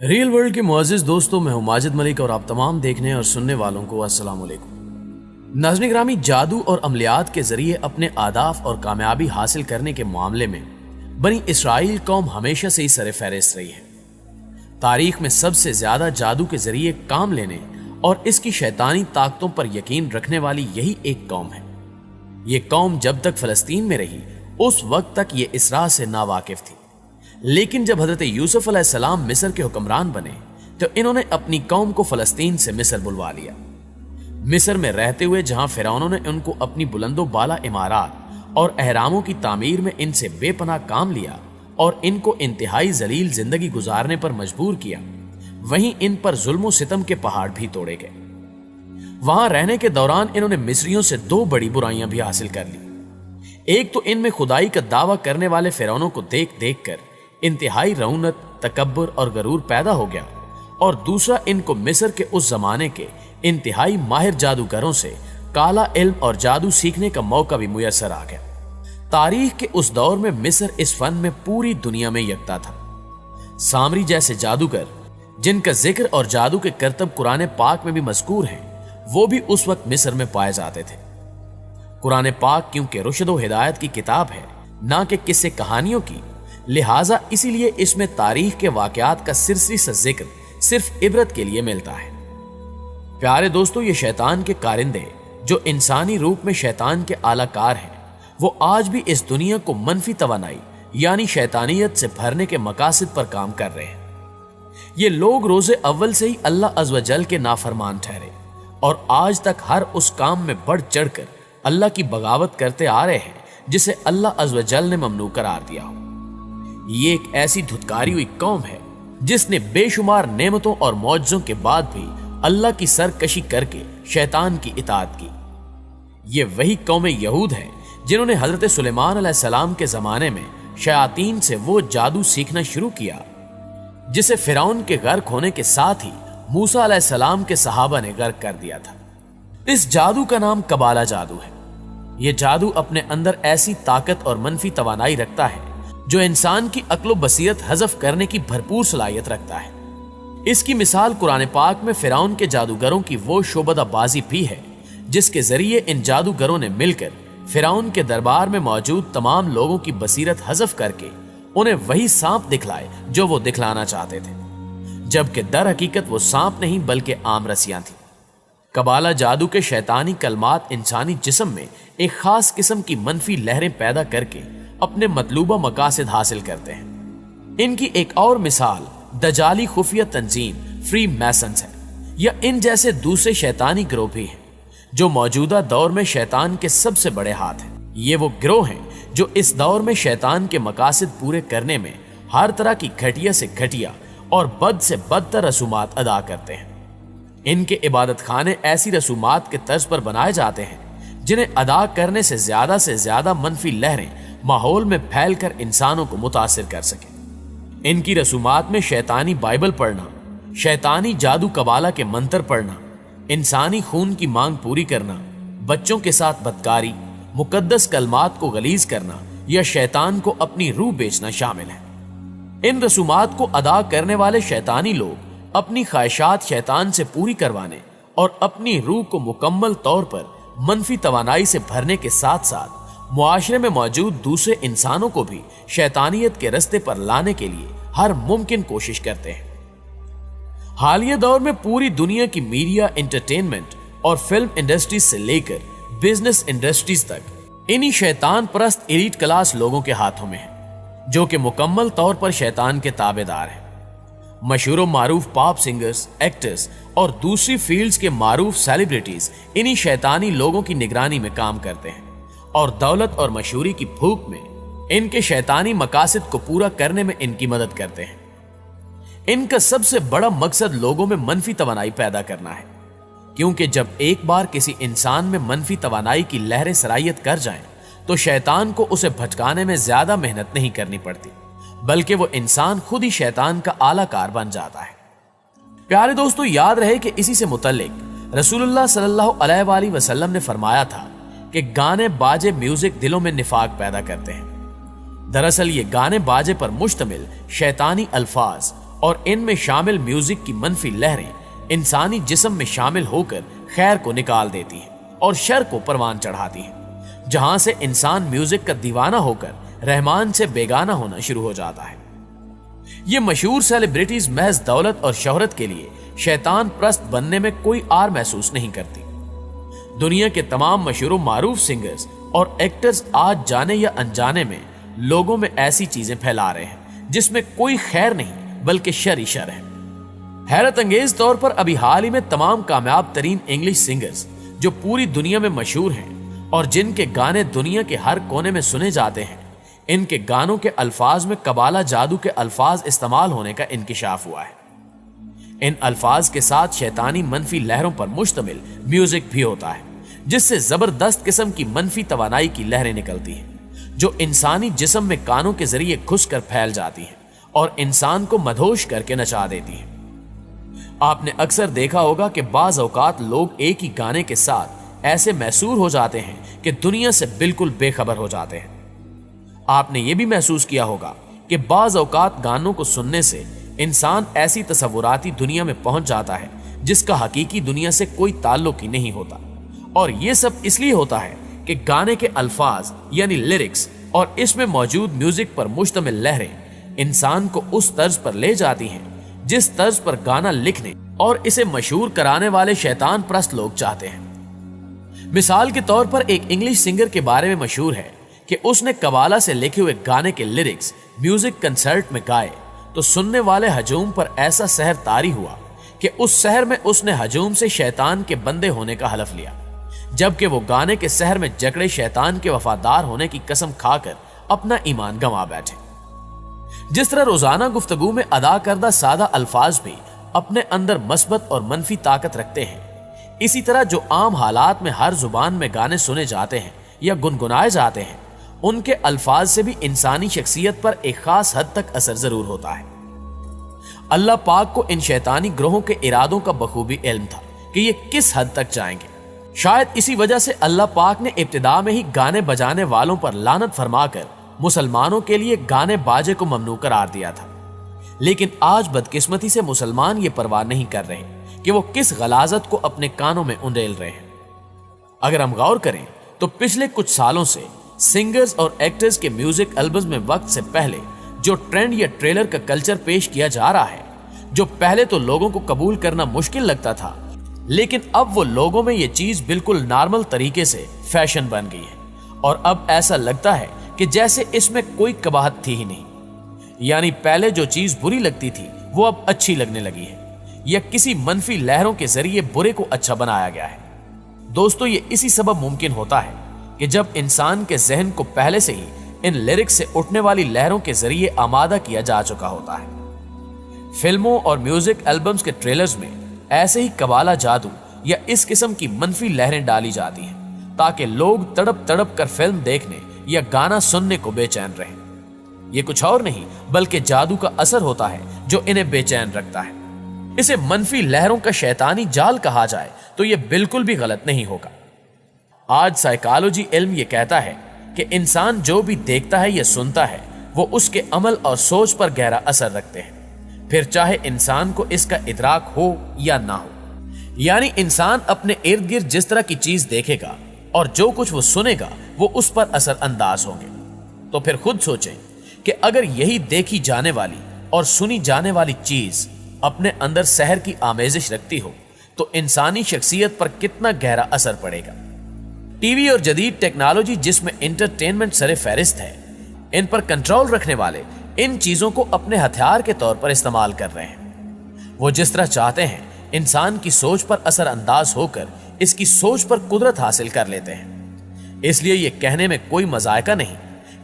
Rail world کے معزز دوستوں، میں ہوں ماجد ملک اور آپ تمام دیکھنے اور سننے والوں کو السلام علیکم۔ ناظرین گرامی، جادو اور عملیات کے ذریعے اپنے اہداف اور کامیابی حاصل کرنے کے معاملے میں بنی اسرائیل قوم ہمیشہ سے ہی سر فہرست رہی ہے۔ تاریخ میں سب سے زیادہ جادو کے ذریعے کام لینے اور اس کی شیطانی طاقتوں پر یقین رکھنے والی یہی ایک قوم ہے۔ یہ قوم جب تک فلسطین میں رہی اس وقت تک یہ اسرا سے ناواقف تھی، لیکن جب حضرت یوسف علیہ السلام مصر کے حکمران بنے تو انہوں نے اپنی قوم کو فلسطین سے مصر بلوا لیا۔ مصر میں رہتے ہوئے جہاں فرعونوں نے ان کو اپنی بلند و بالا عمارات اور اہراموں کی تعمیر میں ان سے بے پناہ کام لیا اور ان کو انتہائی ذلیل زندگی گزارنے پر مجبور کیا، وہیں ان پر ظلم و ستم کے پہاڑ بھی توڑے گئے۔ وہاں رہنے کے دوران انہوں نے مصریوں سے دو بڑی برائیاں بھی حاصل کر لی۔ ایک تو ان میں خدائی کا دعویٰ کرنے والے فرعونوں کو دیکھ دیکھ کر انتہائی رعونت، تکبر اور غرور پیدا ہو گیا، اور دوسرا ان کو مصر کے اس زمانے کے انتہائی ماہر جادوگروں سے کالا علم اور جادو سیکھنے کا موقع بھی میسر آ گیا۔ تاریخ کے اس دور میں مصر اس فن میں پوری دنیا میں یکتا تھا۔ سامری جیسے جادوگر، جن کا ذکر اور جادو کے کرتب قرآن پاک میں بھی مذکور ہیں، وہ بھی اس وقت مصر میں پائے جاتے تھے۔ قرآن پاک کیونکہ رشد و ہدایت کی کتاب ہے، نہ کہ قصے کہانیوں کی، لہٰذا اسی لیے اس میں تاریخ کے واقعات کا سرسری سا ذکر صرف عبرت کے لیے ملتا ہے۔ پیارے دوستو، یہ شیطان کے کارندے جو انسانی روپ میں شیطان کے اعلی کار ہیں، وہ آج بھی اس دنیا کو منفی توانائی یعنی شیطانیت سے بھرنے کے مقاصد پر کام کر رہے ہیں۔ یہ لوگ روز اول سے ہی اللہ عز و جل کے نافرمان ٹھہرے اور آج تک ہر اس کام میں بڑھ چڑھ کر اللہ کی بغاوت کرتے آ رہے ہیں جسے اللہ عز و جل نے ممنوع قرار دیا ہو۔ یہ ایک ایسی دھتکاری ہوئی قوم ہے جس نے بے شمار نعمتوں اور معجزوں کے بعد بھی اللہ کی سرکشی کر کے شیطان کی اطاعت کی۔ یہ وہی قوم یہود ہے جنہوں نے حضرت سلیمان علیہ السلام کے زمانے میں شیاطین سے وہ جادو سیکھنا شروع کیا جسے فرعون کے غرق ہونے کے ساتھ ہی موسیٰ علیہ السلام کے صحابہ نے غرق کر دیا تھا۔ اس جادو کا نام قبالہ جادو ہے۔ یہ جادو اپنے اندر ایسی طاقت اور منفی توانائی رکھتا ہے جو انسان کی عقل و بصیرت حذف کرنے کی بھرپور صلاحیت رکھتا ہے۔ اس کی مثال قرآن پاک میں فرعون کے جادوگروں کی وہ شعبدہ بازی بھی ہے جس کے ذریعے ان جادوگروں نے مل کر فرعون کے دربار میں موجود تمام لوگوں کی بصیرت حذف کر کے انہیں وہی سانپ دکھلائے جو وہ دکھلانا چاہتے تھے، جبکہ در حقیقت وہ سانپ نہیں بلکہ عام رسیاں تھیں۔ قبالہ جادو کے شیطانی کلمات انسانی جسم میں ایک خاص قسم کی منفی لہریں پیدا کر کے اپنے مطلوبہ مقاصد حاصل کرتے ہیں۔ ان کی ایک اور مثال دجالی خفیہ تنظیم فری میسنز ہے، یا ان جیسے دوسرے شیطانی گروہ بھی ہیں جو موجودہ دور میں شیطان کے سب سے بڑے ہاتھ ہیں۔ یہ وہ گروہ ہیں جو اس دور میں شیطان کے مقاصد پورے کرنے میں ہر طرح کی گھٹیا سے گھٹیا اور بد سے بدتر رسومات ادا کرتے ہیں۔ ان کے عبادت خانے ایسی رسومات کے طرز پر بنائے جاتے ہیں جنہیں ادا کرنے سے زیادہ منفی لہریں ماحول میں پھیل کر انسانوں کو متاثر کر سکیں۔ ان کی رسومات میں شیطانی بائبل پڑھنا، شیطانی جادو قبالہ کے منتر پڑھنا، انسانی خون کی مانگ پوری کرنا، بچوں کے ساتھ بدکاری، مقدس کلمات کو غلیظ کرنا یا شیطان کو اپنی روح بیچنا شامل ہے۔ ان رسومات کو ادا کرنے والے شیطانی لوگ اپنی خواہشات شیطان سے پوری کروانے اور اپنی روح کو مکمل طور پر منفی توانائی سے بھرنے کے ساتھ ساتھ معاشرے میں موجود دوسرے انسانوں کو بھی شیطانیت کے رستے پر لانے کے لیے ہر ممکن کوشش کرتے ہیں۔ حالیہ دور میں پوری دنیا کی میڈیا، انٹرٹینمنٹ اور فلم انڈسٹریز سے لے کر بزنس انڈسٹریز تک انہی شیطان پرست ایلیٹ کلاس لوگوں کے ہاتھوں میں ہیں جو کہ مکمل طور پر شیطان کے تابع دار ہیں۔ مشہور و معروف پاپ سنگرز، ایکٹرز اور دوسری فیلڈز کے معروف سیلیبریٹیز انہی شیطانی لوگوں کی نگرانی میں کام کرتے ہیں اور دولت اور مشہوری کی بھوک میں ان کے شیطانی مقاصد کو پورا کرنے میں ان کی مدد کرتے ہیں۔ ان کا سب سے بڑا مقصد لوگوں میں منفی توانائی پیدا کرنا ہے، کیونکہ جب ایک بار کسی انسان میں منفی توانائی کی لہریں سرایت کر جائیں تو شیطان کو اسے بھٹکانے میں زیادہ محنت نہیں کرنی پڑتی، بلکہ وہ انسان خود ہی شیطان کا اعلی کار بن جاتا ہے۔ پیارے دوستو، یاد رہے کہ اسی سے متعلق رسول اللہ صلی اللہ علیہ وآلہ وسلم نے فرمایا تھا کہ گانے باجے میوزک دلوں میں نفاق پیدا کرتے ہیں۔ دراصل یہ گانے باجے پر مشتمل شیطانی الفاظ اور ان میں شامل میوزک کی منفی لہریں انسانی جسم میں شامل ہو کر خیر کو نکال دیتی ہیں اور شر کو پروان چڑھاتی ہیں، جہاں سے انسان میوزک کا دیوانہ ہو کر رحمان سے بیگانہ ہونا شروع ہو جاتا ہے۔ یہ مشہور سیلیبریٹیز محض دولت اور شہرت کے لیے شیطان پرست بننے میں کوئی آر محسوس نہیں کرتی۔ دنیا کے تمام مشہور و معروف سنگرز اور ایکٹرز آج جانے یا انجانے میں لوگوں میں ایسی چیزیں پھیلا رہے ہیں جس میں کوئی خیر نہیں بلکہ شر ہی شر ہے۔ حیرت انگیز طور پر ابھی حال ہی میں تمام کامیاب ترین انگلش سنگرز جو پوری دنیا میں مشہور ہیں اور جن کے گانے دنیا کے ہر کونے میں سنے جاتے ہیں، ان کے گانوں کے الفاظ میں قبالہ جادو کے الفاظ استعمال ہونے کا انکشاف ہوا ہے۔ ان الفاظ کے ساتھ شیطانی منفی لہروں پر مشتمل میوزک بھی ہوتا ہے، جس سے زبردست قسم کی منفی توانائی کی لہریں نکلتی ہیں جو انسانی جسم میں کانوں کے ذریعے گھس کر پھیل جاتی ہیں اور انسان کو مدہوش کر کے نچا دیتی ہیں۔ آپ نے اکثر دیکھا ہوگا کہ بعض اوقات لوگ ایک ہی گانے کے ساتھ ایسے محصور ہو جاتے ہیں کہ دنیا سے بالکل بے خبر ہو جاتے ہیں۔ آپ نے یہ بھی محسوس کیا ہوگا کہ بعض اوقات گانوں کو سننے سے انسان ایسی تصوراتی دنیا میں پہنچ جاتا ہے جس کا حقیقی دنیا سے کوئی تعلق ہی نہیں ہوتا، اور یہ سب اس لیے ہوتا ہے کہ گانے کے الفاظ یعنی لیرکس اور اس میں موجود میوزک پر مشتمل لہریں انسان کو اس طرز پر لے جاتی ہیں جس طرز پر گانا لکھنے اور اسے مشہور کرانے والے شیطان پرست لوگ چاہتے ہیں۔ مثال کے طور پر ایک انگلش سنگر کے بارے میں مشہور ہے کہ اس نے قبالہ سے لکھے ہوئے گانے کے لیرکس میوزک کنسرٹ میں گائے تو سننے والے ہجوم پر ایسا سحر طاری ہوا کہ اس سحر میں اس نے ہجوم سے شیطان کے بندے ہونے کا حلف لیا، جبکہ وہ گانے کے سحر میں جکڑے شیطان کے وفادار ہونے کی قسم کھا کر اپنا ایمان گنوا بیٹھے۔ جس طرح روزانہ گفتگو میں ادا کردہ سادہ الفاظ بھی اپنے اندر مثبت اور منفی طاقت رکھتے ہیں، اسی طرح جو عام حالات میں ہر زبان میں گانے سنے جاتے ہیں یا گنگنائے جاتے ہیں، ان کے الفاظ سے بھی انسانی شخصیت پر ایک خاص حد تک اثر ضرور ہوتا ہے۔ اللہ پاک کو ان شیطانی گروہوں کے ارادوں کا بخوبی علم تھا کہ یہ کس حد تک جائیں گے۔ شاید اسی وجہ سے اللہ پاک نے ابتدا میں ہی گانے بجانے والوں پر لعنت فرما کر مسلمانوں کے لیے گانے باجے کو ممنوع قرار دیا تھا، لیکن آج بدقسمتی سے مسلمان یہ پرواہ نہیں کر رہے کہ وہ کس غلاظت کو اپنے کانوں میں انڈیل رہے ہیں۔ اگر ہم غور کریں تو پچھلے کچھ سالوں سے سنگرز اور ایکٹرز کے میوزک البمز میں وقت سے پہلے جو ٹرینڈ یا ٹریلر کا کلچر پیش کیا جا رہا ہے، جو پہلے تو لوگوں کو قبول کرنا مشکل لگتا تھا، لیکن اب وہ لوگوں میں یہ چیز بالکل نارمل طریقے سے فیشن بن گئی ہے، اور اب ایسا لگتا ہے کہ جیسے اس میں کوئی قباحت تھی ہی نہیں۔ یعنی پہلے جو چیز بری لگتی تھی وہ اب اچھی لگنے لگی ہے، یا کسی منفی لہروں کے ذریعے برے کو اچھا بنایا گیا ہے۔ دوستو، یہ اسی سبب ممکن ہوتا ہے کہ جب انسان کے ذہن کو پہلے سے ہی ان لیرکس سے اٹھنے والی لہروں کے ذریعے آمادہ کیا جا چکا ہوتا ہے۔ فلموں اور میوزک البمز کے ٹریلرز میں ایسے ہی قبالہ جادو یا اس قسم کی منفی لہریں ڈالی جاتی ہیں تاکہ لوگ تڑپ تڑپ کر فلم دیکھنے یا گانا سننے کو بے چین رہیں۔ یہ کچھ اور نہیں بلکہ جادو کا اثر ہوتا ہے جو انہیں بے چین رکھتا ہے۔ اسے منفی لہروں کا شیطانی جال کہا جائے تو یہ بالکل بھی غلط نہیں ہوگا۔ آج سائیکالوجی علم یہ کہتا ہے کہ انسان جو بھی دیکھتا ہے یا سنتا ہے وہ اس کے عمل اور سوچ پر گہرا اثر رکھتے ہیں، پھر چاہے انسان کو اس کا ادراک ہو یا نہ ہو۔ یعنی انسان اپنے ارد گرد جس طرح کی چیز دیکھے گا اور جو کچھ وہ سنے گا وہ اس پر اثر انداز ہوں گے۔ تو پھر خود سوچیں کہ اگر یہی دیکھی جانے والی اور سنی جانے والی چیز اپنے اندر سحر کی آمیزش رکھتی ہو تو انسانی شخصیت پر کتنا گہرا اثر پڑے گا۔ ٹی وی اور جدید ٹیکنالوجی جس میں انٹرٹینمنٹ سر فہرست ہے، ان پر کنٹرول رکھنے والے ان چیزوں کو اپنے ہتھیار کے طور پر استعمال کر رہے ہیں۔ وہ جس طرح چاہتے ہیں انسان کی سوچ پر اثر انداز ہو کر اس کی سوچ پر قدرت حاصل کر لیتے ہیں۔ اس لیے یہ کہنے میں کوئی مذائقہ نہیں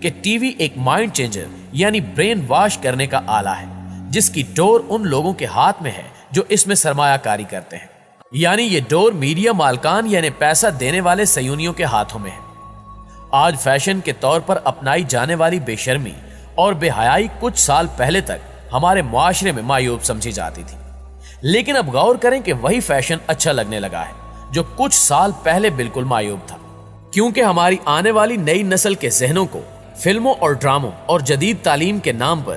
کہ ٹی وی ایک مائنڈ چینجر یعنی برین واش کرنے کا آلہ ہے، جس کی ڈور ان لوگوں کے ہاتھ میں ہے جو اس میں سرمایہ کاری کرتے ہیں۔ یعنی یہ ڈور میڈیا مالکان یعنی پیسہ دینے والے سیونیوں کے ہاتھوں میں ہے۔ آج فیشن کے طور پر اپنائی جانے والی بے شرمی اور بے حیائی کچھ سال پہلے تک ہمارے معاشرے میں معیوب سمجھی جاتی تھی، لیکن اب غور کریں کہ وہی فیشن اچھا لگنے لگا ہے جو کچھ سال پہلے بالکل معیوب تھا، کیونکہ ہماری آنے والی نئی نسل کے ذہنوں کو فلموں اور ڈراموں اور جدید تعلیم کے نام پر